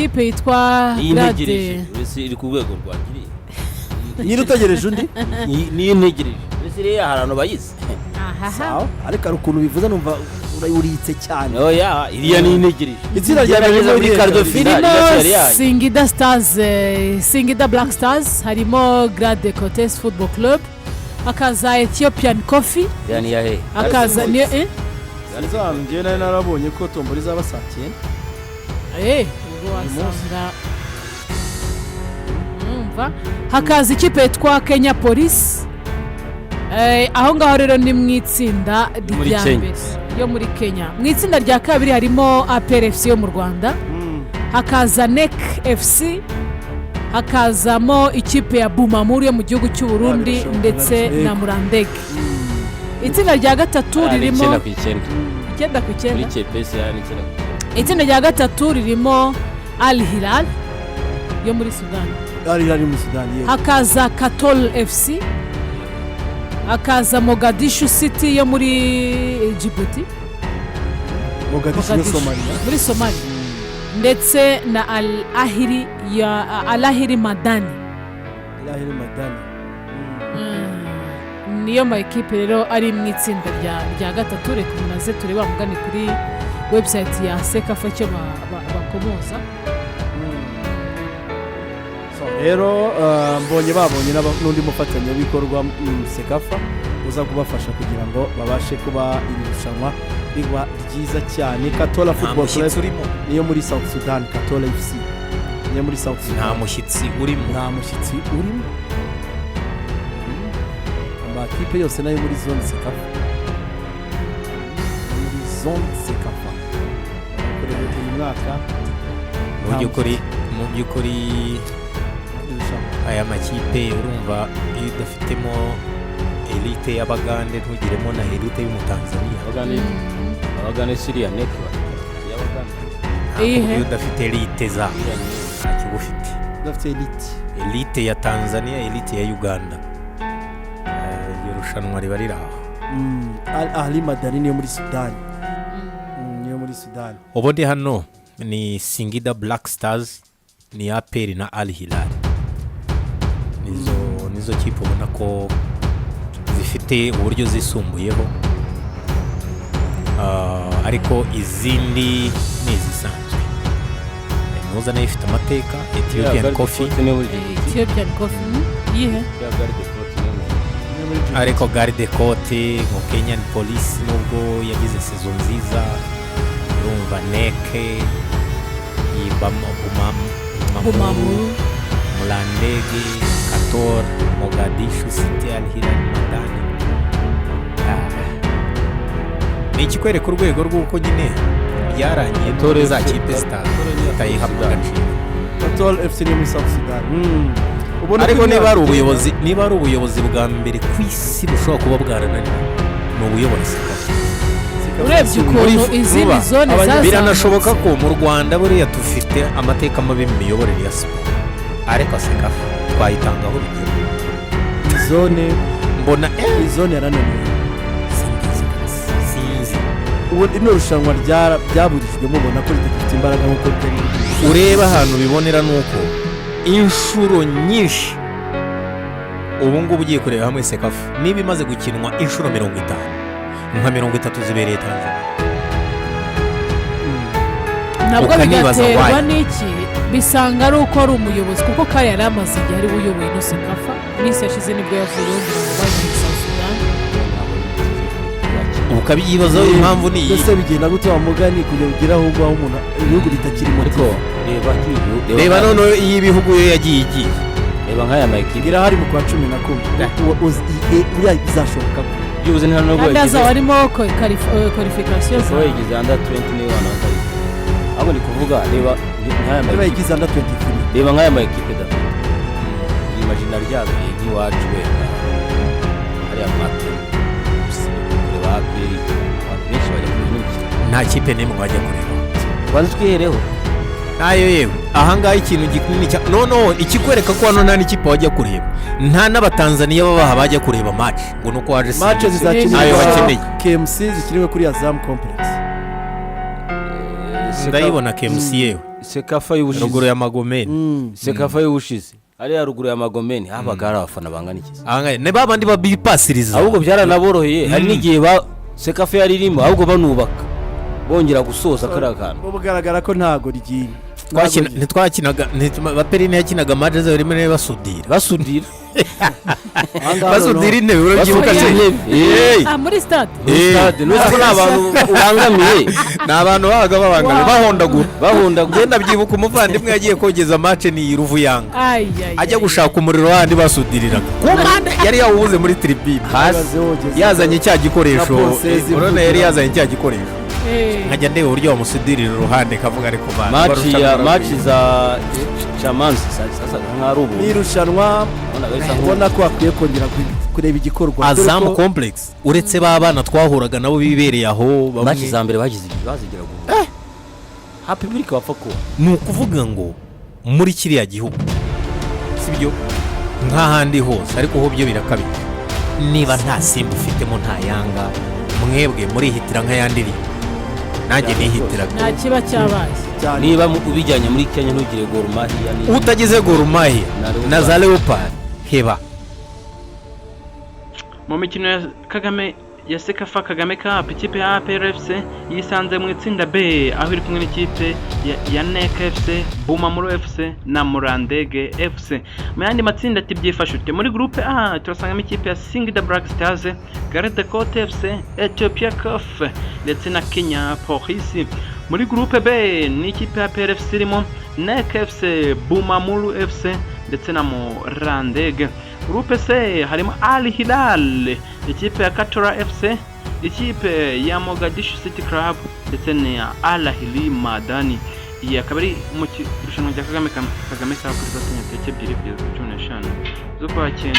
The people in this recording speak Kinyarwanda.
ikipe yitwa Grade iri ku rwego rwagiriye nyiri utegereje undi ni integereje ese rero harano bayize sawa ariko ukuntu bivuze numva urayuritse cyane oya iriya ni integereje itsinda rya Ricardo Finali Singida Stars Singida Black Stars harimo Grade Cotes Football Club akaza Ethiopian Coffee yani yahe akaza ni Zanjye narabonye ko tombori zaba saa 9 ubwo wasanga hakaza ikipe yitwa Kenya Police aho ngaho rero ni mu itsinda rya mbere yo muri Kenya. Mu itsinda rya kabiri harimo APR FC yo mu Rwanda, hakaza NEC FC, hakazamo ikipe ya Muri yo mu gihugu cy'u Burundi ndetse na Murandege. Itsinda rya gatatu ririmo 9 ku 9 muri CPS yani 9. Itsinda rya gatatu ririmo Al Hilal yo muri Sudan. Al Hilal muri Sudan. Hakaza Katol FC, hakaza Mogadishu City yo muri Djibouti. Mogadishu Somalia. Muri Somalia. Ndetse na Al Ahli ya Al Ahli Madani. Al Ahli Madani. Niyo ma equipe rero ari mu itsinda rya gatatu. Reka munaze tureba mugani kuri website ya Cecafa cyo bakomoza. Rero mbonye babonye n'undi mufatanya bikorwa Cecafa uza kubafasha kugira ngo babashe kuba irushanwa riba ryiza cyane. Katola Football Club niyo muri South Sudan. Katola FC niyo muri South Sudan. Nta mushyitsi urimo. Amakipe yose nayo muri zone Cecafa. Muri zone Cecafa. Kureba uyu mwaka mu by'ukuri aya makipe urumva iyo udafitemo elite y'Abagande ntugiremo na elite y'Umutanzania. Abagande Syria NEC iyo udafite elite za ntacyo ufite. Udafite elite ya Tanzania, elite ya Uganda, irushanwa riba riri aho. Al Ahli Madani niyo muri Sudan. Ubundi hano ni Singida Black Stars, ni APR na Al Hilal. Nizo kipe ubona ko zifite uburyo zisumbuyeho, ariko izindi ni izisanzwe. Muza nayo ifite amateka. Ethiopian Coffee yihe ariko Garde Cote mu Kenyan Police nubwo yagize season nziza. Urumva NEC Muri Murandege, Kator, Mogadishu City, Al Hilal Madani. Ni ikikwereka urwego rw'uko nyine byarangiye tore za kipe star tayihabwa agaciro. Kator FC ni muri South Sudan. Ariko niba ari ubuyobozi bwa mbere ku isi bushobora kuba bwarananiwe ni ubuyobozi. Urebye ukuntu izindi zone zaza biranashoboka ko mu Rwanda buriya dufite amateka mabi mu miyoborere ya siporo, ariko Cecafa twayitangaho urugero. Mbona zone yarananiwe. Sinzi ubu ino rushanwa ryaburijwe mubona ko ridafite imbaraga nk'uko byari. Ureba ahantu bibonera nuko inshuro nyinshi ubu ngubu ugiye kureba hamwe Cecafa niba imaze gukinwa inshuro 50 nka 30 zibereye Tanzania. Ntabwo bigaterwa n'iki bisanga ari uko ari umuyobozi kuko kari yari amaze igihe ari uyoboye no Cecafa n'isi yashize nibwo yavuye ngo bajye South Sudan. Ukabiyibazaho impamvu ni iyi. Ese bigenda gute wa mugani kujya kugira ahubwo aho umuntu ibihugu bitakirimo. Ariko reba none iyi bihugu yo yagiye igiye. Reba nk'aya makipe gira hari mu kwa 10 uriya bizashoboka ko byuze nta no gwagize. Ndaza warimo qualification so yigize under 20 niyo wana atari. Abo ni kuvuga reba nk'aya makipe yigize under 23. Reba nk'aya makipe da. Imagine ryabo yiwacu wenda. Ari amate. Reba APR benshi bajya kureba. Nta kipe nemwe bajya kureba. Kwanza twihereho. Nayo yewe ahangaha ikintu gikunini cya ikikwereka ko hano nta n'ikipe wajya kureba, nta n'abatanzania babaha bajya kureba match ngo nuko waje match zizakinirwa KMC zikiriwe kuri Azam Complex. Ndayibona KMC yewe Cecafa y'ubushize ruguru ya Magomeni Cecafa y'ubushize ariya ruguru ya Magomeni habaga hari abafana bangana iki ne babandi babipasiriza ahubwo byaranaboroheye hari n'igihe Cecafa yaririmo ahubwo banubaka bongera gusoza kariya kantu bugaragara ko ntago rigiye ntitwakinaga baperine yakinaga match zo rimwe basudira intebe urabyibuka muri stade nuko n'abantu ubangamiye n'abantu babaga bahondagura genda byibuka umuvandimwe yagiye kogeza match ni Ruvuyanga ajya gushaka umuriro handi basudiriraga komanda yari yawubuze muri tribune yazanye cya gikoresho urone yari yazanye cya gikoresho nkajya ndeba uburyo bamusudirira uruhande kavuga ariko match za chamansi sasa nkarubu nirushanwa ubona ko akwiye kongera kureba igikorwa Azam complex uretse babana twahuraga nabo bibereye aho match za mbere bagize bazigira happy milk bapfa ko ni ukuvuga ngo muri kiriya gihugu sibyo nk'ahandi hose ariko ho byo birakabije niba nta Simba ufitemo nta Yanga mwebwe muri hitira nk'ayandiri nanjye nihitiraga nta kiba cyabaye niba ubijyanye muri Kenya ntugire Gor Mahia utagize Gor Mahia na za Leopard heba mu mikino ya Kagame ya Cecafa Kagame Cup ikipe ya APRFC yisanze mu itsinda B aho iri kumwe n'ikipe ya NEC FC Muri FC na Murandege FC mu yandi matsinda tibyifashute muri groupe A turasangamo ikipe ya Singida Black Stars Garde Côte FC Ethiopia CAF ndetse na Kenya Police muri groupe B ni ikipe ya PRFC irimo NEC FC Muri FC ndetse na Murandege. Groupe C harimo Al Hilal ikipe ya Katora FC ikipe ya Mogadishu City Club ndetse na Al Ahly Madani. Iyi akaba ari mu kirushanwa rya Kagame Cup kuri 2025 zo kwa 9